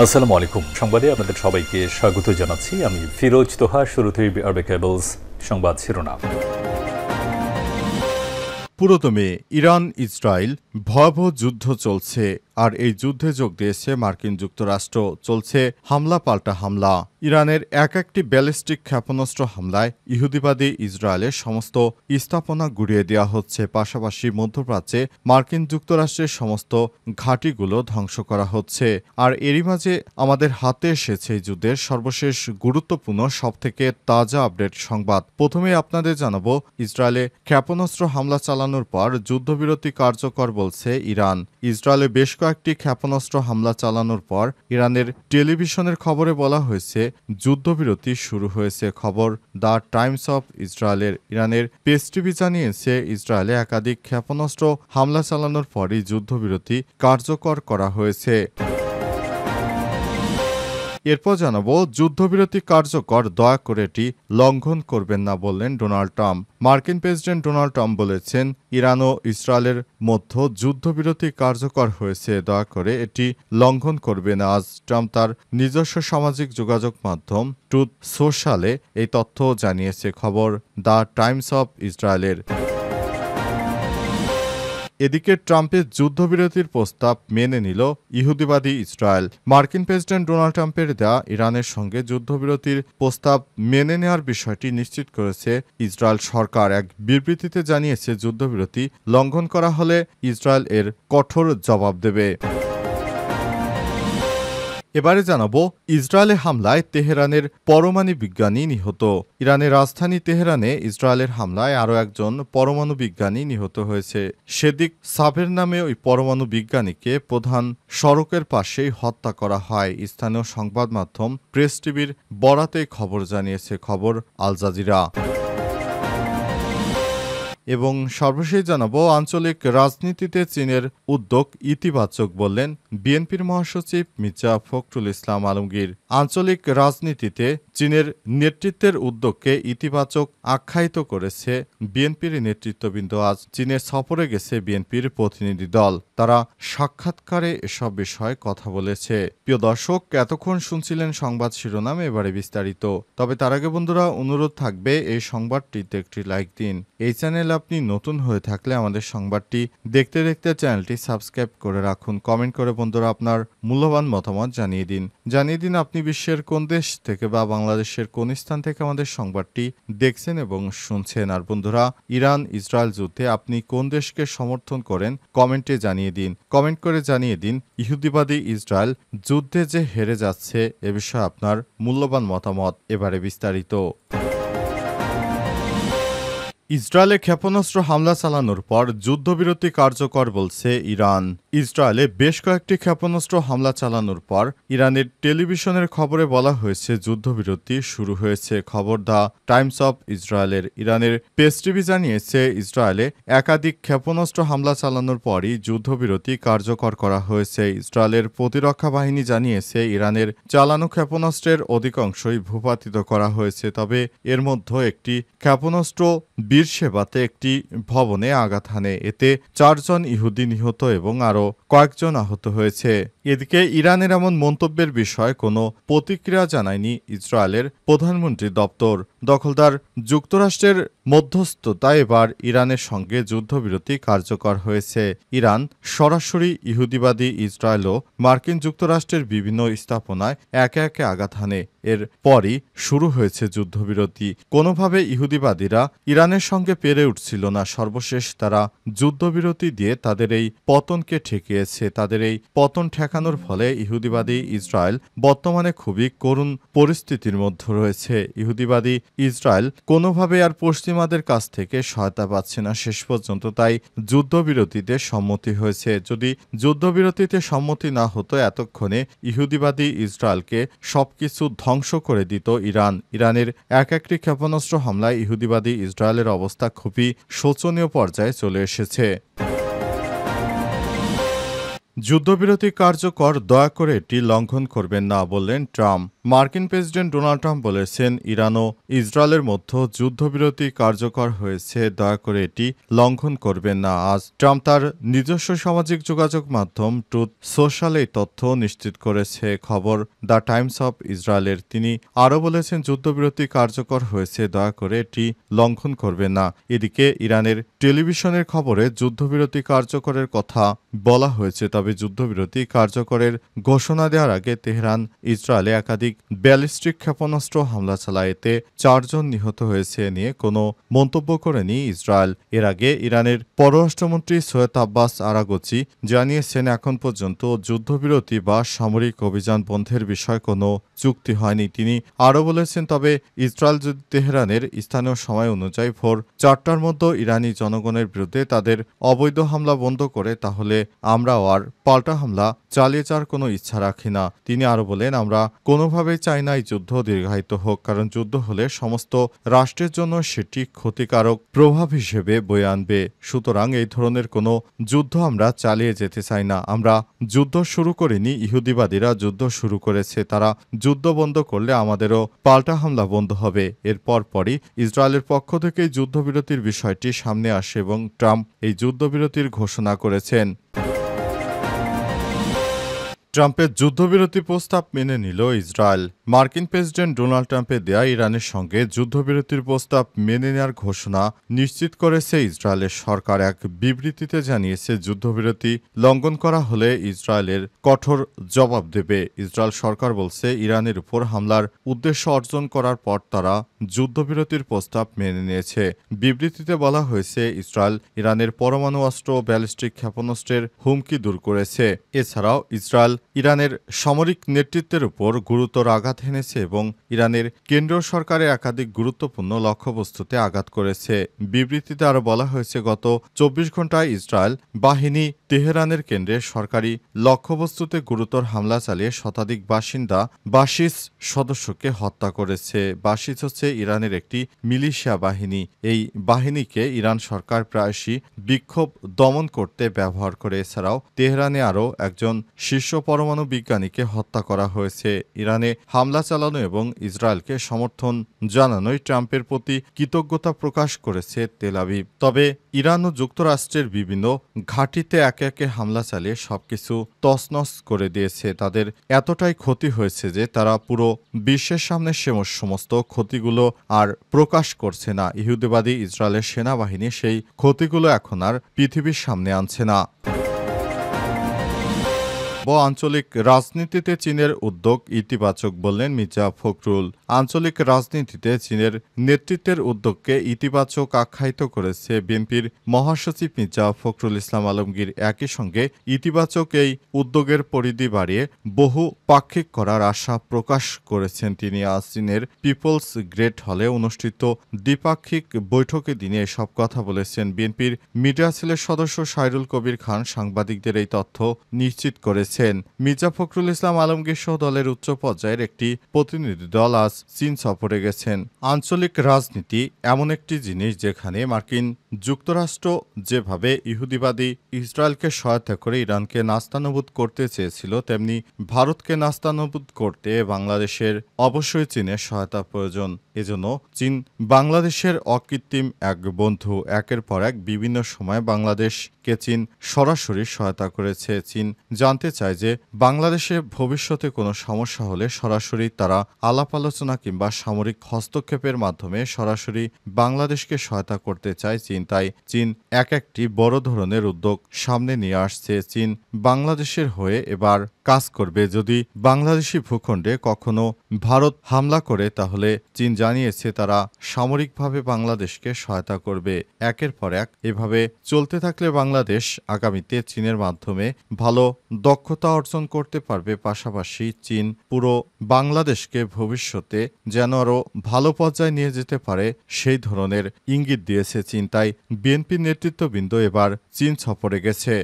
আসসালামু আলাইকুম। সংবাদে আপনাদের সবাইকে স্বাগত জানাচ্ছি। আমি ফিরোজ তোহা। শুরুতেই আরবে কেবলস সংবাদ শিরোনাম। পুরোদমে ইরান ইসরায়েল ভয়াবহ যুদ্ধ চলছে, আর এই যুদ্ধে যোগ দিয়েছে মার্কিন যুক্তরাষ্ট্র। চলছে হামলা পাল্টা হামলা। ইরানের একটি ব্যালিস্টিক ক্ষেপণাস্ত্র হামলায় ইহুদিবাদী ইসরায়েলের সমস্ত স্থাপনা গুড়িয়ে দেওয়া হচ্ছে। পাশাপাশি মধ্যপ্রাচ্যে মার্কিন যুক্তরাষ্ট্রের সমস্ত ঘাঁটিগুলো ধ্বংস করা হচ্ছে। আর এরই মাঝে আমাদের হাতে এসেছে এই যুদ্ধের সর্বশেষ গুরুত্বপূর্ণ সবথেকে তাজা আপডেট সংবাদ। প্রথমে আপনাদের জানাবো, ইসরায়েলে ক্ষেপণাস্ত্র হামলা চালানোর পর যুদ্ধবিরতি কার্যকর বলছে ইরান। ইসরায়েলে বেশ কয়েকটি ক্ষেপণাস্ত্র হামলা চালানোর পর ইরানের টেলিভিশনের খবরে বলা হয়েছে যুদ্ধবিরতি শুরু হয়েছে। খবর দ্য টাইমস অফ ইসরায়েলের। ইরানের প্রেস টিভি জানিয়েছে, ইসরায়েলে একাধিক ক্ষেপণাস্ত্র হামলা চালানোর পরই যুদ্ধবিরতি কার্যকর করা হয়েছে। এরপর জানাবো, যুদ্ধবিরতি কার্যকর, দয়া করে এটি লঙ্ঘন করবেন না বললেন ডোনাল্ড ট্রাম্প। মার্কিন প্রেসিডেন্ট ডোনাল্ড ট্রাম্প বলেছেন, ইরান ও ইসরায়েলের মধ্যে যুদ্ধবিরতি কার্যকর হয়েছে, দয়া করে এটি লঙ্ঘন করবে না। আজ ট্রাম্প তার নিজস্ব সামাজিক যোগাযোগ মাধ্যম ট্রুথ সোশ্যালে এই তথ্য জানিয়েছে। খবর দ্য টাইমস অফ ইসরায়েলের। এদিকে ট্রাম্পের যুদ্ধবিরতির প্রস্তাব মেনে নিল ইহুদিবাদী ইসরায়েল। মার্কিন প্রেসিডেন্ট ডোনাল্ড ট্রাম্পের দেয়া ইরানের সঙ্গে যুদ্ধবিরতির প্রস্তাব মেনে নেওয়ার বিষয়টি নিশ্চিত করেছে ইসরায়েল সরকার। এক বিবৃতিতে জানিয়েছে, যুদ্ধবিরতি লঙ্ঘন করা হলে ইসরায়েল এর কঠোর জবাব দেবে। এবারে জানাবো, ইসরায়েলে হামলায় তেহরানের পরমাণু বিজ্ঞানী নিহত। ইরানের রাজধানী তেহরানে ইসরায়েলের হামলায় আরও একজন পরমাণু বিজ্ঞানী নিহত হয়েছে। সেদিক সাভের নামে ওই পরমাণু বিজ্ঞানীকে প্রধান সড়কের পাশেই হত্যা করা হয়। স্থানীয় সংবাদ মাধ্যম প্রেস টিভির বরাতে খবর জানিয়েছে। খবর আল জাজিরা। এবং সর্বশেষ জানাবো, আঞ্চলিক রাজনীতিতে চীনের উদ্যোগ ইতিবাচক বললেন বিএনপির মহাসচিব মির্জা ফখরুল ইসলাম আলমগীর। আঞ্চলিক রাজনীতিতে চীনের নেতৃত্বের উদ্যোগকে ইতিবাচক আখ্যায়িত করেছে বিএনপির নেতৃত্ববৃন্দ। আজ চীনে সফরে গেছে বিএনপির প্রতিনিধি দল। তারা সাক্ষাৎকারে এসব বিষয়ে কথা বলেছে। প্রিয় দর্শক, এতক্ষণ শুনছিলেন সংবাদ শিরোনাম, এবারে বিস্তারিত। তবে তার আগে বন্ধুরা, অনুরোধ থাকবে এই সংবাদটিতে একটি লাইক দিন। এই চ্যানেল আপনি নতুন হয়ে থাকলে আমাদের সংবাদটি দেখতে দেখতে চ্যানেলটি সাবস্ক্রাইব করে রাখুন। কমেন্ট করে বন্ধুরা আপনার মূল্যবান মতামত জানিয়ে দিন আপনি বিশ্বের কোন দেশ থেকে বা বাংলাদেশের কোন স্থান থেকে আমাদের সংবাদটি দেখছেন এবং শুনছেন। আর বন্ধুরা, ইরান ইসরায়েল যুদ্ধে আপনি কোন দেশকে সমর্থন করেন কমেন্টে জানিয়ে দিন। কমেন্ট করে জানিয়ে দিন, ইহুদিবাদী ইসরায়েল যুদ্ধে যে হেরে যাচ্ছে এ বিষয়ে আপনার মূল্যবান মতামত। এবারে বিস্তারিত। ইসরায়েলে ক্ষেপণাস্ত্র হামলা চালানোর পর যুদ্ধবিরতি কার্যকর বলছে ইরান। ইসরায়েলে বেশ কয়েকটি ক্ষেপণাস্ত্র হামলা চালানোর পর ইরানের টেলিভিশনের খবরে বলা হয়েছে যুদ্ধবিরতি শুরু হয়েছে। খবর দ্য টাইমস অফ ইসরায়েলের। ইরানের প্রেস টিভি জানিয়েছে, ইসরায়েলে একাধিক ক্ষেপণাস্ত্র হামলা চালানোর পরই যুদ্ধবিরতি কার্যকর করা হয়েছে। ইসরায়েলের প্রতিরক্ষা বাহিনী জানিয়েছে, ইরানের চালানো ক্ষেপণাস্ত্রের অধিকাংশই ভূপাতিত করা হয়েছে। তবে এর মধ্যে একটি ক্ষেপণাস্ত্র বীরশেবাতে একটি ভবনে আঘাত হানে। এতে 4 জন ইহুদি নিহত এবং আরও কয়েকজন আহত হয়েছে। এদিকে ইরানের এমন মন্তব্যের বিষয়ে কোনো প্রতিক্রিয়া জানায়নি ইসরায়েলের প্রধানমন্ত্রীর দপ্তর। দখলদার যুক্তরাষ্ট্রের মধ্যস্থতায় এবার ইরানের সঙ্গে যুদ্ধবিরতি কার্যকর হয়েছে। ইরান সরাসরি ইহুদিবাদী ইসরায়েল ও মার্কিন যুক্তরাষ্ট্রের বিভিন্ন স্থাপনায় একে একে আঘাত হানে। এর পরই শুরু হয়েছে যুদ্ধবিরতি। কোনোভাবে ইহুদিবাদীরা ইরানের সঙ্গে পেরে উঠছিল না। সর্বশেষ তারা যুদ্ধবিরতি দিয়ে তাদের এই পতনকে ঠেকিয়েছে। তাদের এই পতন ঠেকানোর ফলে ইহুদিবাদী ইসরায়েল বর্তমানে খুবই করুণ পরিস্থিতির মধ্যে রয়েছে। ইহুদিবাদী ইসরায়েল কোনোভাবে আর পশ্চিমাদের কাছ থেকে সহায়তা পাচ্ছে না শেষ পর্যন্ত। তাই যুদ্ধবিরতিতে সম্মতি হয়েছে। যদি যুদ্ধবিরতিতে সম্মতি না হতো, এতক্ষণে ইহুদিবাদী ইসরায়েলকে সবকিছু ধ্বংস করে দিত ইরান। ইরানের একটি ক্ষেপণাস্ত্র হামলায় ইহুদিবাদী ইসরায়েলের অবস্থা খুবই শোচনীয় পর্যায়ে চলে এসেছে। যুদ্ধবিরতি কার্যকর, দয়া করে এটি লঙ্ঘন করবেন না, বললেন ট্রাম্প। মার্কিন প্রেসিডেন্ট ডোনাল্ড ট্রাম্প বলেছেন, ইরান ও ইসরায়েলের মধ্যে যুদ্ধবিরতি কার্যকর হয়েছে, দয়া করে এটি লঙ্ঘন করবেন না। আজ ট্রাম্প তার নিজস্ব সামাজিক যোগাযোগ মাধ্যম ট্রুথ সোশ্যাল এই তথ্য নিশ্চিত করেছে খবর দ্য টাইমস অব ইসরায়েলের। তিনি আরও বলেছেন, যুদ্ধবিরতি কার্যকর হয়েছে, দয়া করে এটি লঙ্ঘন করবেন না। এদিকে ইরানের টেলিভিশনের খবরে যুদ্ধবিরতি কার্যকরের কথা বলা হয়েছে, তবে যুদ্ধবিরতি কার্যকরের ঘোষণা দেওয়ার আগে তেহরান ইসরায়েলে একাধিক ব্যালিস্টিক ক্ষেপণাস্ত্র হামলা চালায়, এতে 4 জন নিহত হয়েছে নিয়ে কোনো মন্তব্য করেনি ইসরায়েল। এর আগে ইরানের পররাষ্ট্রমন্ত্রী সৈয়দ আব্বাস আরাগচি জানিয়েছেন, এখন পর্যন্ত যুদ্ধবিরতি বা সামরিক অভিযান বন্ধের বিষয়ে কোনো চুক্তি হয়নি। তিনি আরও বলেছেন, তবে ইসরায়েল যদি তেহরানের স্থানীয় সময় অনুযায়ী ভোর 4টার মধ্যে ইরানি জনগণের বিরুদ্ধে তাদের অবৈধ হামলা বন্ধ করে, তাহলে আমরাও আর পাল্টা হামলা চালিয়ে যাওয়ার কোনো ইচ্ছা রাখি না। তিনি আরও বলেন, আমরা কোনোভাবেই চাই না এই যুদ্ধ দীর্ঘায়িত হোক, কারণ যুদ্ধ হলে সমস্ত রাষ্ট্রের জন্য সেটি ক্ষতিকারক প্রভাব হিসেবে বয়ে আনবে। সুতরাং এই ধরনের কোনো যুদ্ধ আমরা চালিয়ে যেতে চাই না। আমরা যুদ্ধ শুরু করিনি, ইহুদিবাদীরা যুদ্ধ শুরু করেছে। তারা যুদ্ধ বন্ধ করলে আমাদেরও পাল্টা হামলা বন্ধ হবে। এরপর পরই ইসরায়েলের পক্ষ থেকে যুদ্ধবিরতির বিষয়টি সামনে আসে এবং ট্রাম্প এই যুদ্ধবিরতির ঘোষণা করেছেন। ট্রাম্পের যুদ্ধবিরতি প্রস্তাব মেনে নিল ইসরায়েল। মার্কিন প্রেসিডেন্ট ডোনাল্ড ট্রাম্পের দেয়া ইরানের সঙ্গে যুদ্ধবিরতির প্রস্তাব মেনে নেওয়ার ঘোষণা নিশ্চিত করেছে ইসরায়েলের সরকার। এক বিবৃতিতে জানিয়েছে, যুদ্ধবিরতি লঙ্ঘন করা হলে ইসরায়েলের কঠোর জবাব দেবে। ইসরায়েল সরকার বলছে, ইরানের উপর হামলার উদ্দেশ্য অর্জন করার পর তারা যুদ্ধবিরতির প্রস্তাব মেনে নিয়েছে। বিবৃতিতে বলা হয়েছে, ইসরায়েল ইরানের পরমাণু অস্ত্র ও ব্যালিস্টিক ক্ষেপণাস্ত্রের হুমকি দূর করেছে। এছাড়াও ইসরায়েল ইরানের সামরিক নেতৃত্বের উপর গুরুতর আঘাত হেনেছে এবং ইরানের কেন্দ্রীয় সরকারের একাধিক গুরুত্বপূর্ণ লক্ষ্যবস্তুতে আঘাত করেছে। বিবৃতিতে আরও বলা হয়েছে, গত 24 ঘণ্টায় ইসরায়েল বাহিনী তেহরানের কেন্দ্রে সরকারি লক্ষ্যবস্তুতে গুরুতর হামলা চালিয়ে শতাধিক বাসিন্দা বাশিস সদস্যকে হত্যা করেছে। বাশিস হচ্ছে ইরানের একটি মিলিশিয়া বাহিনী। এই বাহিনীকে ইরান সরকার প্রায়শই বিক্ষোভ দমন করতে ব্যবহার করে। এছাড়াও তেহরানে আরও একজন শীর্ষ পরমাণু বিজ্ঞানীকে হত্যা করা হয়েছে। ইরানে হামলা চালানো এবং ইসরায়েলকে সমর্থন জানানোয় ট্রাম্পের প্রতি কৃতজ্ঞতা প্রকাশ করেছে তেল আবিব। তবে ইরান ও যুক্তরাষ্ট্রের বিভিন্ন ঘাঁটিতে একে একে হামলা চালিয়ে সবকিছু তছনছ করে দিয়েছে। তাদের এতটাই ক্ষতি হয়েছে যে তারা পুরো বিশ্বের সামনে সমস্ত ক্ষতিগুলো আর প্রকাশ করছে না। ইহুদিবাদী ইসরায়েলের সেনাবাহিনী সেই ক্ষতিগুলো এখন আর পৃথিবীর সামনে আনছে না। আঞ্চলিক রাজনীতিতে চীনের উদ্যোগ ইতিবাচক, বললেন মির্জা ফখরুল। আঞ্চলিক রাজনীতিতে চীনের নেতৃত্বের উদ্যোগকে ইতিবাচক আখ্যায়িত করেছে বিএনপির মহাসচিব মির্জা ফখরুল ইসলাম আলমগীর। একই সঙ্গে ইতিবাচক এই উদ্যোগের পরিধি বাড়িয়ে বহু পাক্ষিক করার আশা প্রকাশ করেছেন তিনি। আজ চীনের পিপলস গ্রেট হলে অনুষ্ঠিত দ্বিপাক্ষিক বৈঠকে তিনি এসব কথা বলেছেন। বিএনপির মিডিয়া সেলের সদস্য সাইরুল কবির খান সাংবাদিকদের এই তথ্য নিশ্চিত করেছেন। মির্জা ফখরুল ইসলাম আলমগীর সহ দলের উচ্চ পর্যায়ের একটি প্রতিনিধি দল আজ চীন সফরে গেছেন। আঞ্চলিক রাজনীতি এমন একটি জিনিস যেখানে মার্কিন যুক্তরাষ্ট্র যেভাবে ইহুদিবাদী ইসরায়েলকে সহায়তা করে ইরানকে নাস্তানাবুদ করতে চেয়েছিল, তেমনি ভারতকে নাস্তানাবুদ করতে বাংলাদেশের অবশ্যই চীনের সহায়তা প্রয়োজন। এজন্য চীন বাংলাদেশের অকৃত্রিম এক বন্ধু। একের পর এক বিভিন্ন সময় বাংলাদেশকে চীন সরাসরি সহায়তা করেছে। চীন জানতে চায় যে বাংলাদেশে ভবিষ্যতে কোনো সমস্যা হলে সরাসরি তারা আলাপ আলোচনা কিংবা সামরিক হস্তক্ষেপের মাধ্যমে সরাসরি বাংলাদেশকে সহায়তা করতে চায় চীন। তাই চীন একটি বড় ধরনের উদ্যোগ সামনে নিয়ে আসছে। চীন বাংলাদেশের হয়ে এবার কাজ করবে। যদি বাংলাদেশি ভূখণ্ডে কখনো ভারত হামলা করে, তাহলে চীন জানিয়েছে তারা সামরিকভাবে বাংলাদেশকে সহায়তা করবে। একের পর এক এভাবে চলতে থাকলে বাংলাদেশ আগামীতে চীনের মাধ্যমে ভালো দক্ষতা অর্জন করতে পারবে। পাশাপাশি চীন পুরো বাংলাদেশকে ভবিষ্যতে যেন আরও ভালো পর্যায়ে নিয়ে যেতে পারে সেই ধরনের ইঙ্গিত দিয়েছে চীন। তাই বিএনপি নেতৃত্ববৃন্দ এবার চীন সফরে গেছে।